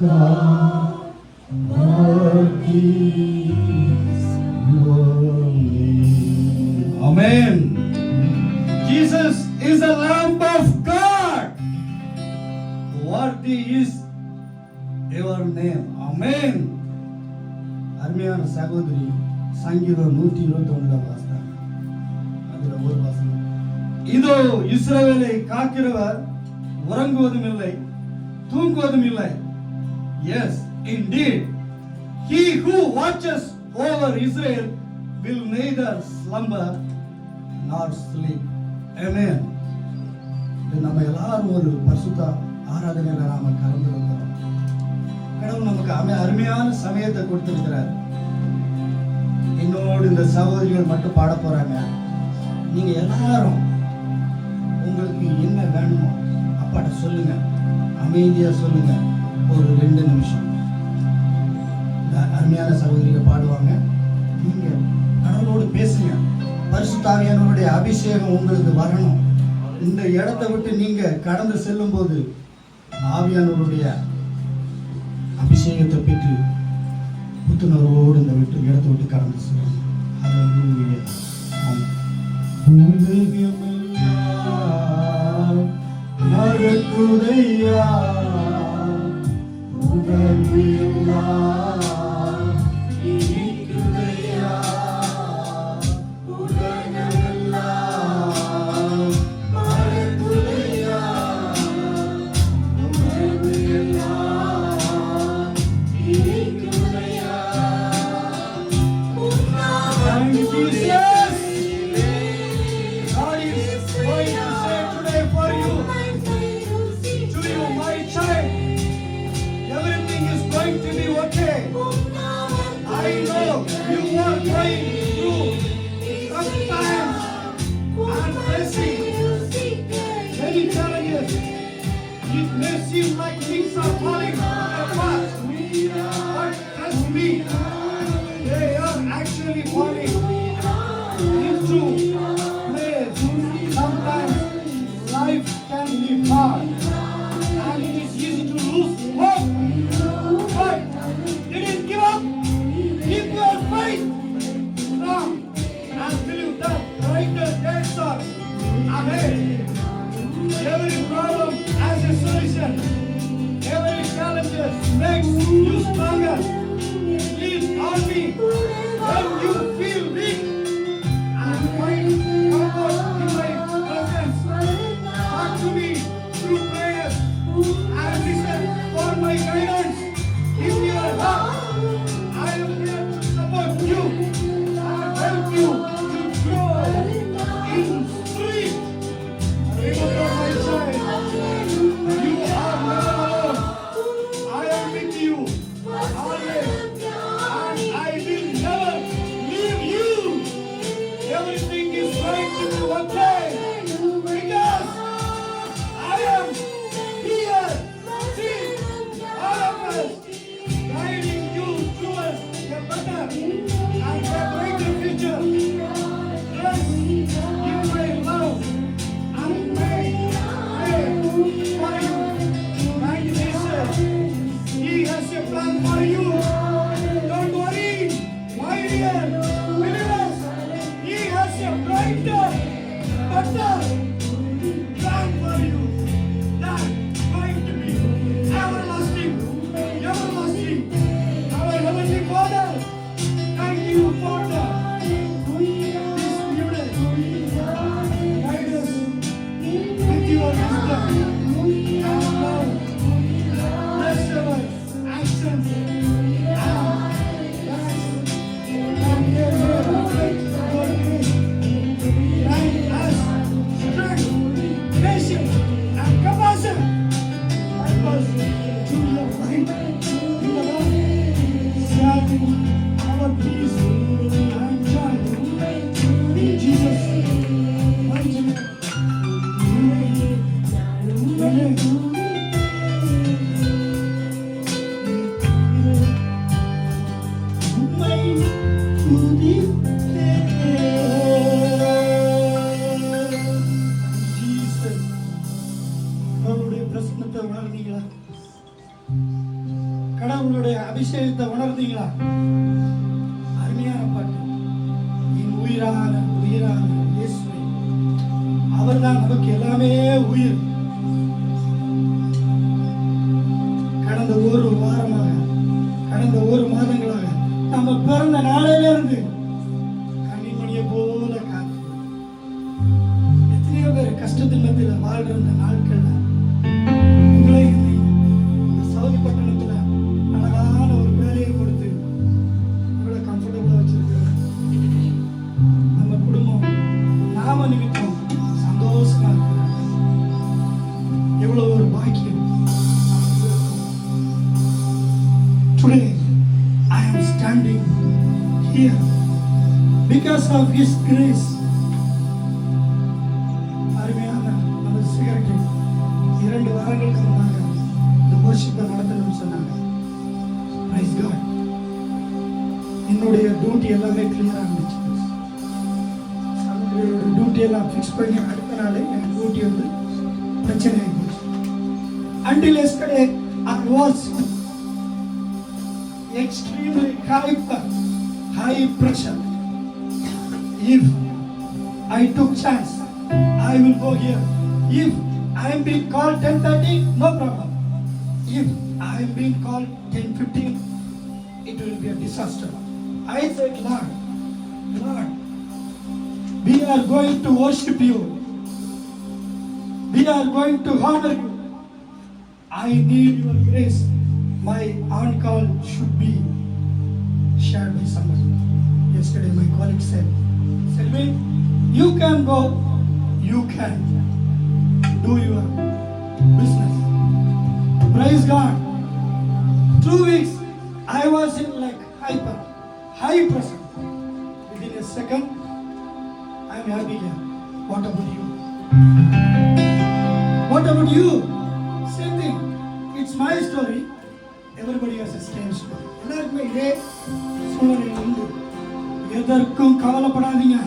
God, what is your name? Amen. Jesus is the Lamb of God. Worthy is your name. Amen. அருமையான சகோதரி சங்கீதம் 121 வாசித்தாங்க. அதுல ஒரு வசனம், இதோ இஸ்ரவேலை காக்கிறவர் உறங்குவதும் இல்லை தூங்குவதும் இல்லை. Yes, indeed, he who watches over Israel will neither slumber nor sleep. Amen. நம்ம எல்லாரும் ஒரு பரிசுத்த ஆராதனையில நாம கலந்து வந்தோம். கடவுள் நமக்கு அருமையான சமயத்தை கொடுத்திருக்கிறார். என்னோடு இந்த சகோதரிகள் மட்டும் பாட போறாங்க. நீங்க எல்லாரும் உங்களுக்கு என்ன வேணுமோ அப்பாட்ட சொல்லுங்க, அமைதியா சொல்லுங்க. ஒரு 2 நிமிஷம் அருமையான சகோதரிகள் பாடுவாங்க. நீங்க கடவுளோடு பேசுங்க. பரிசுத்த ஆவியானவருடைய அபிஷேகம் உங்களுக்கு வரணும். இந்த இடத்தை விட்டு நீங்க கடந்து செல்லும் போது ஆவியானவருடைய அபிஷேகத்தை பெற்று புத்துணர்வோடு இந்த இடத்தை விட்டு கடந்து செல்லும். உலகமெல்லாம் மறக்குதையா, உலகமெல்லாம் இனிக்குதையா, உலகமெல்லாம் மறக்குதையா, உலகமெல்லாம் இனிக்குதையா. Thank you, Jesus. God is going to say today for you, to you, my child, everything is going to be okay. I know you are going through tough times and facing many challenges. It may seem like things are falling apart, but trust me, they are actually falling into place. Sometimes life can be hard and it is easy to lose hope, but didn't give up. Keep your faith strong and believe that brighter days are ahead. Every problem has a solution. Every challenge makes you stronger. Lean on me when you feel weak and find comfort in my presence. Talk to me through prayers and listen for my guidance. In your heart, I am here to support you and help you to grow in strength. Remember, my child, you are never alone. I am with you always, and I will never leave you. Everything is going to be okay because I am here. See, all of us guiding you towards a better and a brighter future. Trust in my love and pray for you. My Jesus, He has a plan for you. Don't worry, my dear believers. He has a brighter, better plan for you. That going to be everlasting, everlasting. Our Heavenly Father, thank you for this beauty. Guide us with your wisdom and love. Bless our actions and lives. And may they reflect your grace. Grant us strength, patience, and compassion. Help us to your right in the Lord, sharing our peace and joy. In Jesus' mighty name. Amen. உம்மை துதிப்பேன். Jesus. அவருடைய பிரசன்னத்தை உணர்ந்தீங்களா? கடவுளுடைய அபிஷேகத்தை உணர்ந்தீங்களா? அருமையான பாட்டு. என் உயிரான உயிரான இயேசுவே, அவர்தான் நமக்கு எல்லாமே உயிர். கடந்த ஒரு வாரமாக, கடந்த ஒரு மாதங்களாக நம்ம பிறந்த நாளிலிருந்து கண்ணிமணியை போல காத்து எத்தனையோ பேர் கஷ்டத்தின் மத்தியில் வாழ்ற இந்த நாட்கள்ல உங்களை இந்த சவுதி பட்டணத்துல அழகான ஒரு வேலையை கொடுத்து இவ்வளவு கம்ஃபர்டபுளா வச்சிருக்கிறாங்க. நம்ம குடும்பம் நாம நிமித்தம் சந்தோஷமா இருக்கிறாங்க. எவ்வளவு ஒரு பாக்கியம். Today I am standing here because of His grace. அருமையான நமது சிகரெட்டை 2 வாரங்களுக்கு முன்னாக இந்த worship-ஐ நடத்தணும்னு சொன்னாங்க. Praise God. என்னுடைய டியூட்டி எல்லாமே கிளியரா இருந்துச்சு. அவங்களோட டியூட்டி எல்லாம் ஃபிக்ஸ் பண்ணி அடுத்த நாளே என் டியூட்டி வந்து பிரச்சனை ஆகிடுச்சு. Until yesterday I was extremely high pressure. If I took chance, I will go here. If I am being called 10:30, no problem. If I am being called 10:15, it will be a disaster. I said, Lord, we are going to worship you. We are going to honor you. I need your grace. My on-call should be shared by someone. Yesterday my colleague said, Selvi, you can go, you can do your business. Praise God. 2 weeks I was in like high pressure. Within a second, I am happy here. What about you? What about you? Same thing. It's my story. Everybody has a same story. எல்லாருக்குமே இதே சூழ்நிலை உண்டு. எதற்கும் கவலைப்படாதீங்க.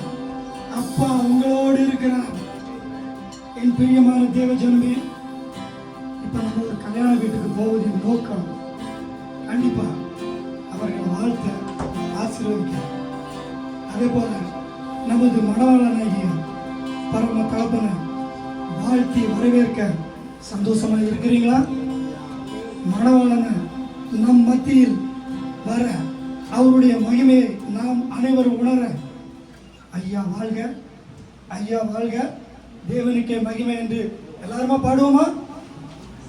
அப்பா உங்களோடு இருக்கிறார். என் பிரியமான தேவ ஜனமே, இப்ப நம்ம ஒரு கல்யாண வீட்டுக்கு போவதின் நோக்கம் கண்டிப்பா அவர்கள் வாழ்த்த ஆசீர்வதிக்க. அதே போல நமது மணவாளனாகிய பரம தகப்பனை வாழ்த்தி வரவேற்க சந்தோஷமா இருக்கிறீங்களா? மணவாளனை நம் மத்தியில் வர அவருடைய மகிமையை நாம் அனைவரும் உணர ஐயா வாழ்க, ஐயா வாழ்க, தேவனுக்கே மகிமை என்று எல்லாருமா பாடுவோமா?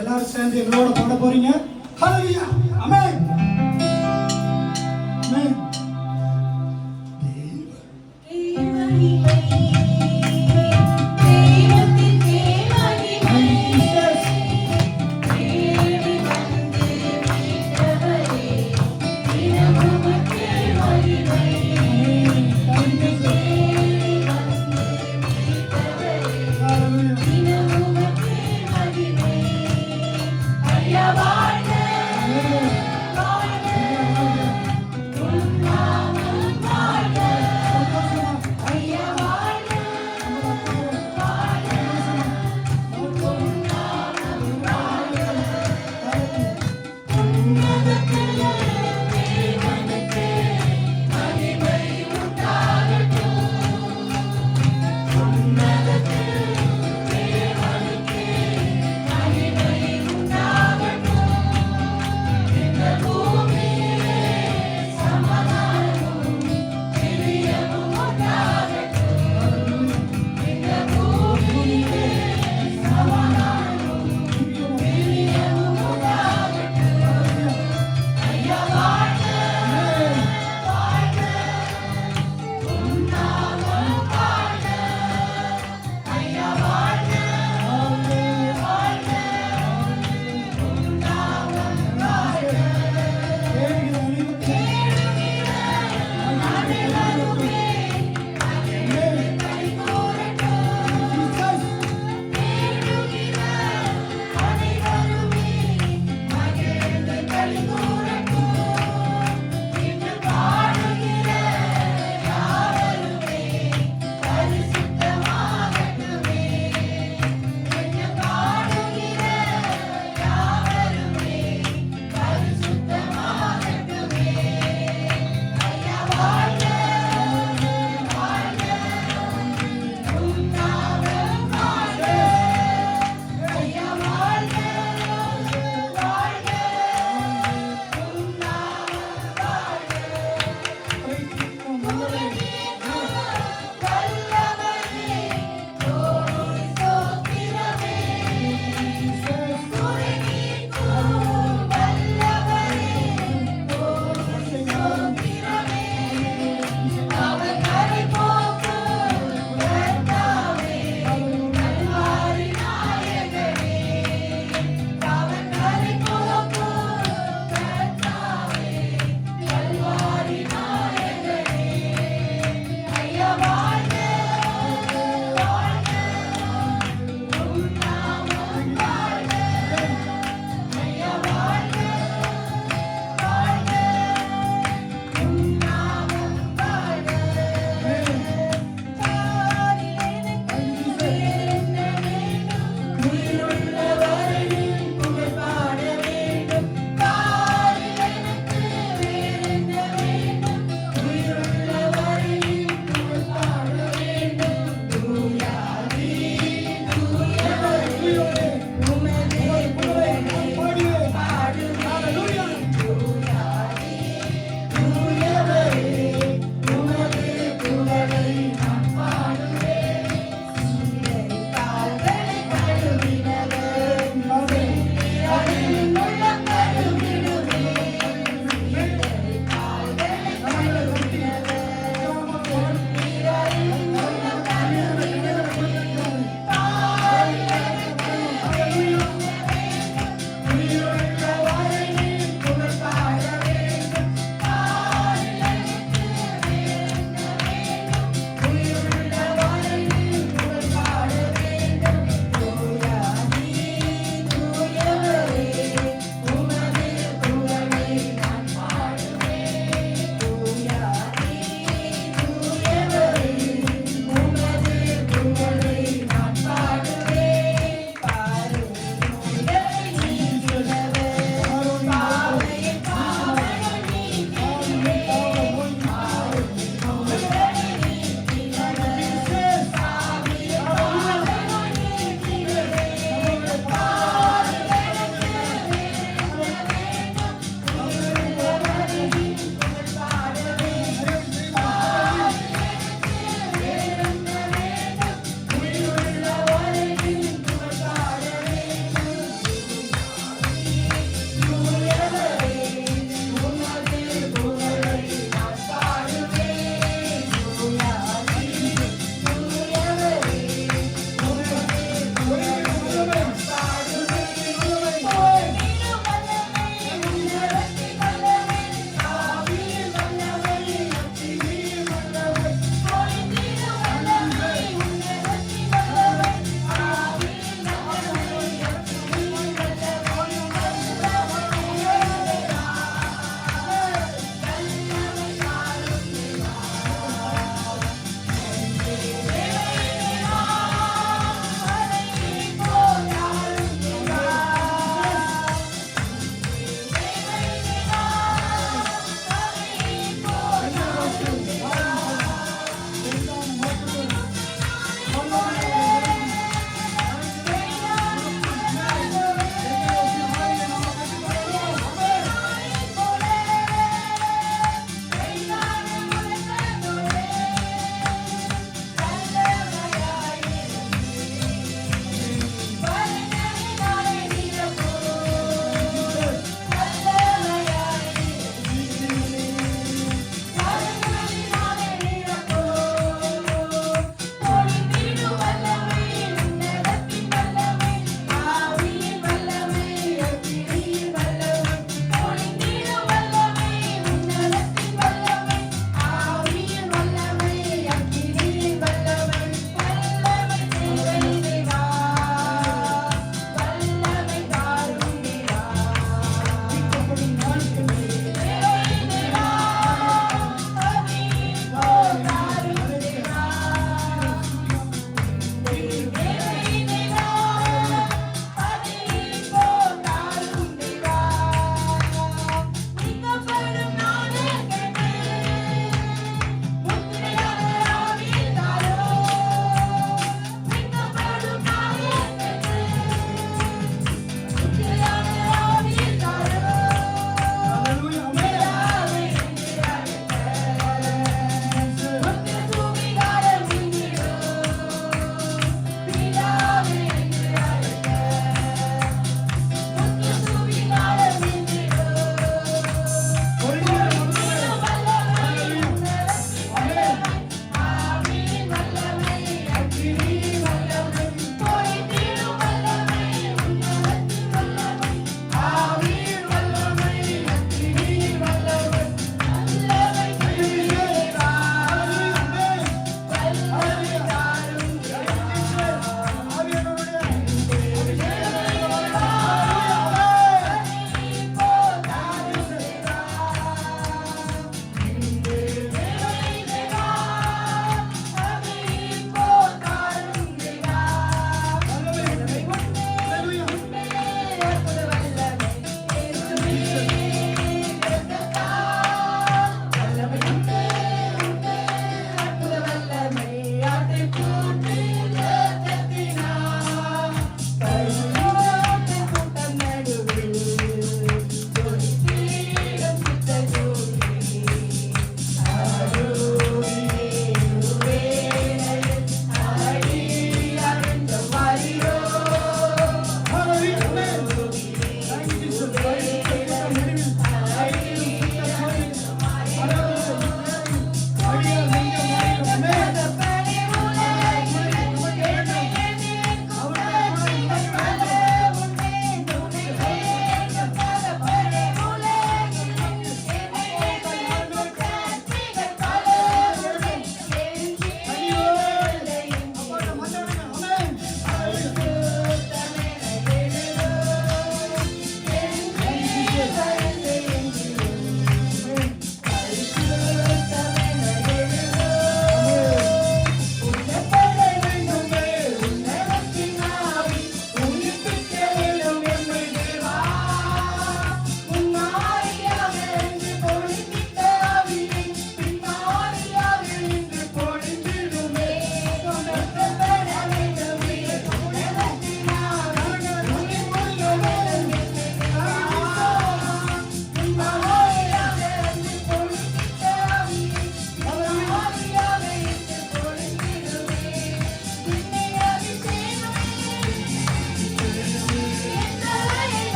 எல்லாரும் சேர்ந்து எங்களோட பாட போறீங்க. ஹல்லேலூயா, ஆமென், ஆமென். வாழ்க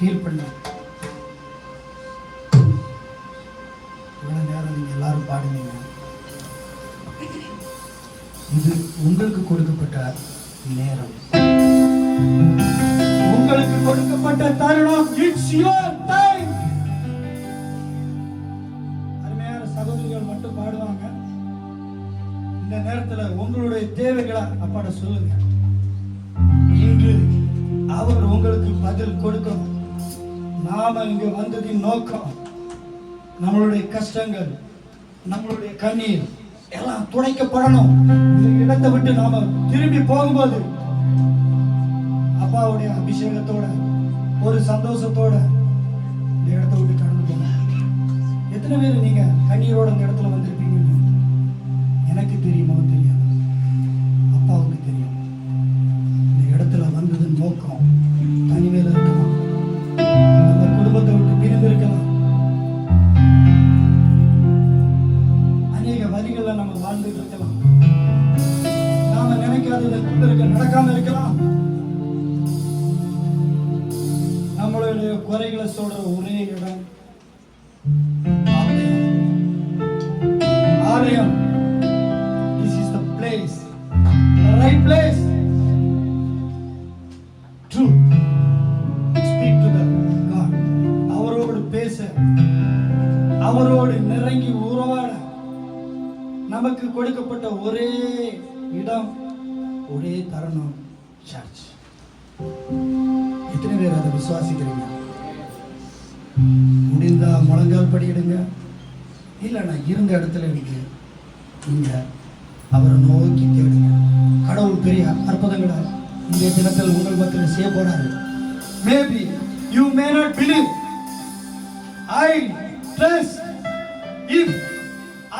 ஃபீல் பண்ண இவ்வளவு நேரம் நீங்க எல்லாரும் பாடுனீங்க. இது உங்களுக்கு கொடுக்கப்பட்ட நேரம், உங்களுக்கு கொடுக்கப்பட்ட தருணம். It's your time. அருமையான சகோதரிகள் மட்டும் பாடுவாங்க. இந்த நேரத்துல உங்களுடைய தேவைகளை அப்பாட சொல்லுங்க. இன்று அவர் உங்களுக்கு பதில் கொடுக்கணும். நாம இங்க வந்ததின் நோக்கம் நம்மளுடைய கஷ்டங்கள், நம்மளுடைய கண்ணீர் எல்லாம் துடைக்கப்படணும். இந்த இடத்தை விட்டு நாம திரும்பி போகும்போது அப்பாவுடைய அபிஷேகத்தோட ஒரு சந்தோஷத்தோட இந்த இடத்தை விட்டு கடந்து போங்க. எத்தனை பேர் நீங்க கண்ணீரோட இந்த இடத்துல வந்திருப்பீங்கன்னு எனக்கு தெரியுமோ தெரியாது, அப்பாவுக்கு தெரியும். இந்த இடத்துல வந்ததன் நோக்கம் தனிமையில இருக்கலாம், நம்ம குடும்பத்தை விட்டு பிரிந்து இருக்கலாம், அநேக வழிகளை நம்ம வாழ்ந்துட்டு இருக்கலாம், நாம நினைக்காதது நடக்காம இருக்கலாம். நம்மளுடைய குறைகளை சொல்ற ஒரே இடம் ஆலயம். This is the place, the right place to speak to the God. அவரோடு பேச, அவரோடு நெருங்கி உறவாட நமக்கு கொடுக்கப்பட்ட ஒரே இடம், ஒரே தருணம் சர்ச். எத்தனை பேர் அதை விசுவாசிக்கிறீங்க? முடிந்தா முழங்கால் படியிடுங்க, இல்லைன்னா இருந்த இடத்துல இருக்கு நீங்க அவரை நோக்கி தேடுங்க. கடவுள் பெரிய அற்புதங்களை இந்த தினத்தில் உங்கள் மத்தியில் செய்ய போறாரு. Maybe you may not believe. I trust. If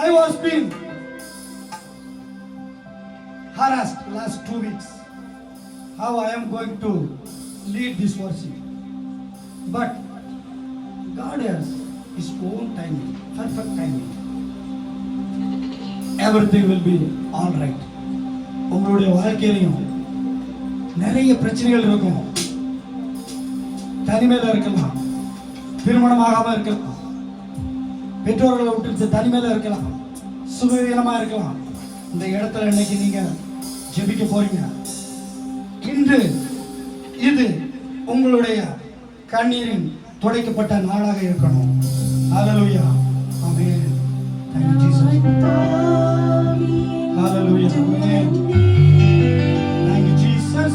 I was being harassed last 2 weeks, how I am going to lead this worship. But God has His own timing, perfect timing. Everything will be all right. உங்களுடைய வாழ்க்கையிலையும் நிறைய பிரச்சனைகள் இருக்கும். தனிமையில இருக்கலாம், திருமணமாகாம இருக்கலாம், பெற்றோர்களை விட்டு தனிமையில இருக்கலாம், சுகவீனமா இருக்கலாம். இந்த இடத்துல இன்னைக்கு நீங்க ஜெபிக்க போறீங்க. இன்று இது உங்களுடைய கண்ணீரின் துடைக்கப்பட்ட நாளாக இருக்கணும். ஹல்லேலூயா, ஆமென். Thank you Jesus. Hallelujah, amen. Thank you Jesus.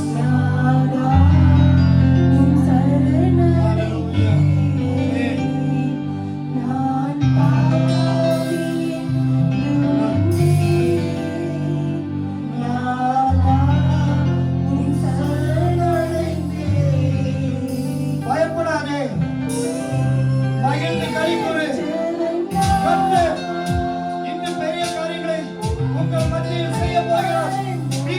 Be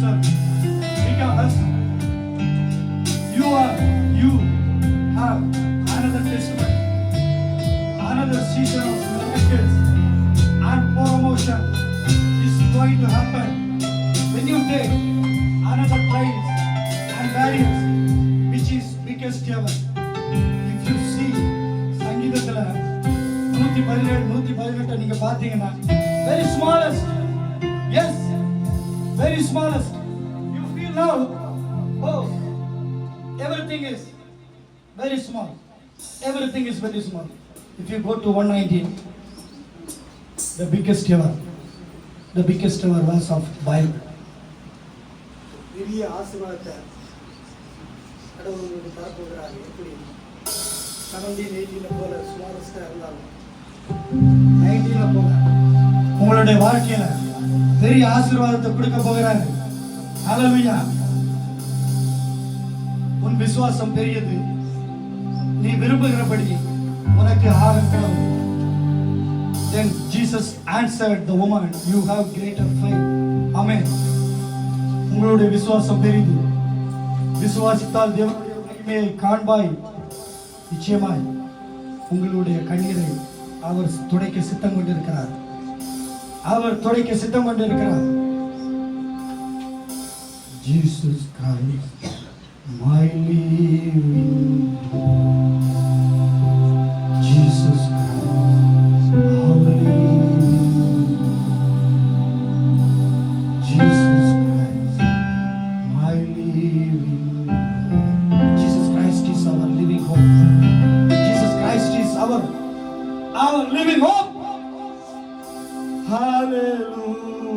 yourself. Because you have another testimony, another season of miracles and promotion is going to happen when you take another trials and barriers, which is biggest ever. If you see சங்கீதத்துல 117 நீங்க பாத்தீங்கன்னா very smallest, yes, very smallest. You feel now, oh, everything is very small. Everything is very small. If you go to 119, the biggest ever verse of Bible. பெரிய ஆசீர்வாதத்தை கடவுள் உங்களுக்கு தரப்போகிறார். எப்படி 17-18 போல ஸ்மாலஸ்டாக இருந்தாலும் 19 போல உங்களுடைய வாழ்க்கையில பெரிய ஆசீர்வாதத்தை கொடுக்க போகிறாரு. ஹalleluya. உன் விசுவாசம் பெரியது, நீ விரும்புகிறபடி உனக்கு ஆகட்டும். Then Jesus answered the woman, you have greater faith. Amen. உங்களுடைய விசுவாசம் பெரியது. விசுவாசித்தால் தேவனுடைய மகிமையை காண்பாய். நிச்சயமாய் உங்களுடைய கண்ணீரை அவர் துடைக்க சித்தம் கொண்டிருக்கிறார். அவர் துடைக்க சித்தம் கொண்டிருக்கிறார். Jesus Christ, my living hope. Jesus Christ, our living. Jesus Christ, my living hope. Jesus Christ is our living hope. Jesus Christ is our living hope. Hallelujah.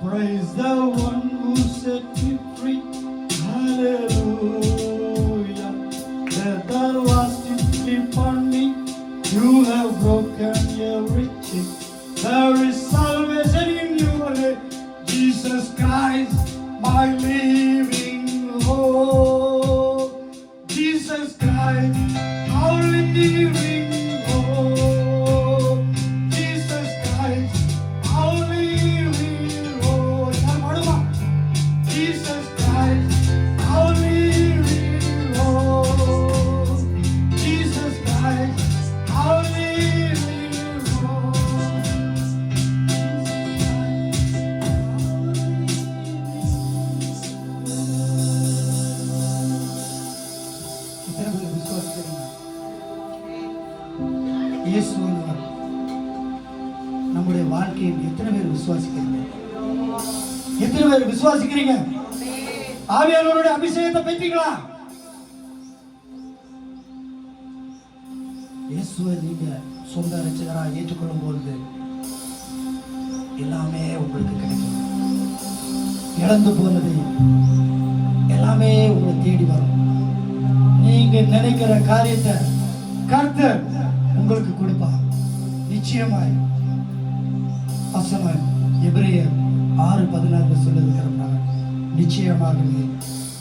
Praise the one who set me free. Hallelujah. Let the last sleep on me. You have broken every chain. There is salvation in your name. Jesus Christ, my living hope. Jesus Christ, our living hope. Jesus Christ, our living hope. Jesus Christ, our living hope. Jesus Christ, our living hope. இயேசுவானவர் நம்முடைய வாழ்க்கையில் எத்தனை பேர் விசுவாசிக்கிறீங்க? எத்தனை பேர் விசுவாசிக்கிறீங்க? ஆவியானவருடைய அபிஷேகத்தை பெற்றீங்களா? இயேசுவை நீங்க சொந்த ரட்சகராக ஏற்றுக்கொள்ளும் பொழுது எல்லாமே உங்களுக்கு கிடைக்கும். இழந்து போனது எல்லாமே உங்களை தேடி வரும். நீங்க நினைக்கிற காரியத்தை கர்த்தர் உங்களுக்கு கொடுப்பார். நிச்சயமாய் வசனம் எபிரேயர் 6:14 சொல்லுகிறார், நிச்சயமாகவே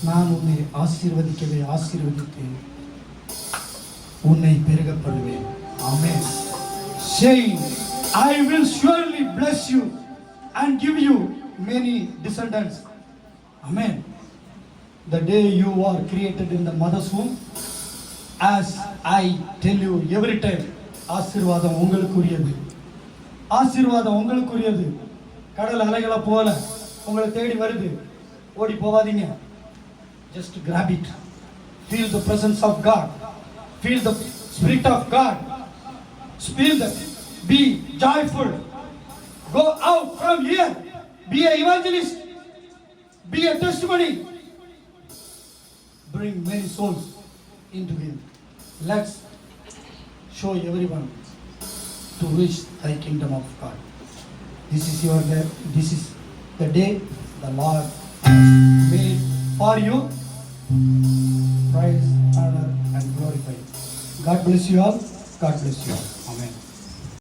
நான் உன்னை ஆசீர்வதித்து உன்னை பெருக பண்ணுவேன். ஆமென். Saying, I will surely bless you and give you many descendants. Amen. The day you are created in the mother's womb, as I tell you every time, ஆசீர்வாதம் உங்களுக்குரியது. ஆசீர்வாதம் உங்களுக்குரியது. கடல் அலைகளை போல உங்களை தேடி வருது. ஓடி போவாதீங்க. Just grab it. Feel the presence of God. Feel the Spirit of God. Feel that. Be joyful. Go out from here. Be an evangelist. Be a testimony. Bring many souls into Him. Let's show everyone to reach thy kingdom of God. This is your day. This is the day the Lord has made for you. Praise, honor, and glorify. God bless you all. God bless you all.